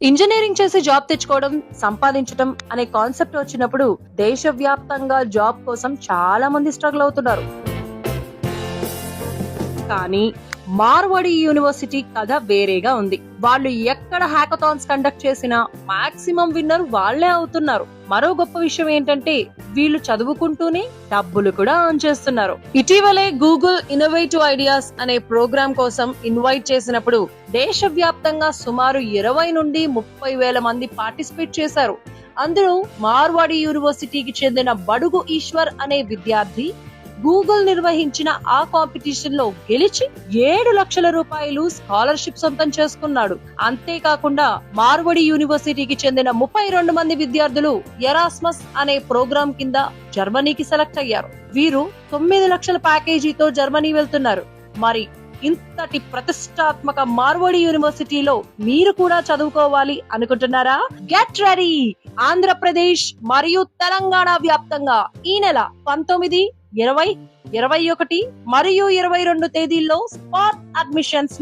Engineering చేసి job తెచ్చుకోవడం, సంపాదించడం అనే కాన్సెప్ట్ వచ్చినప్పుడు దేశవ్యాప్తంగా జాబ్ కోసం చాలా మంది స్ట్రగుల్ అవుతున్నారు. కానీ మార్వడి యూనివర్సిటీ కథ వేరేగా ఉంది. వాళ్ళు ఎక్కడ హ్యాకథాన్స్ కండక్ట్ చేసినా మాక్సిమం విన్నర్ వాళ్ళే అవుతున్నారు. మరో గొప్ప విషయం ఏంటంటే వీళ్ళు చదువుకుంటూనే డబ్బులు కూడా earn చేస్తున్నారు. ఇటీవలే గూగుల్ ఇన్నోవేటివ్ ఐడియాస్ అనే ప్రోగ్రామ్ కోసం ఇన్వైట్ చేసినప్పుడు దేశవ్యాప్తంగా సుమారు 20 నుండి 30 వేల మంది పార్టిసిపేట్ చేశారు. అందులో మార్వాడి యూనివర్సిటీకి చెందిన బడుగు ఈశ్వర్ అనే విద్యార్థి గూగుల్ నిర్వహించిన ఆ కాంపిటీషన్ లో గెలిచి 7 లక్షల రూపాయలు స్కాలర్షిప్ సొంతం చేసుకున్నాడు. అంతేకాకుండా మార్వడి యూనివర్సిటీకి చెందిన 32 మంది విద్యార్థులు ఎరాస్మస్ అనే ప్రోగ్రాం కింద జర్మనీకి సెలెక్ట్ అయ్యారు. వీరు 9 లక్షల ప్యాకేజీతో జర్మనీ వెళ్తున్నారు. మరి ఇంతటి ప్రతిష్టాత్మక మార్వడి యూనివర్సిటీలో మీరు కూడా చదువుకోవాలి అనుకుంటున్నారా? Get ready! ఆంధ్రప్రదేశ్ మరియు తెలంగాణ వ్యాప్తంగా ఈ నెల 19, 20, 21 మరియు 22 తేదీల్లో స్పాట్ అడ్మిషన్స్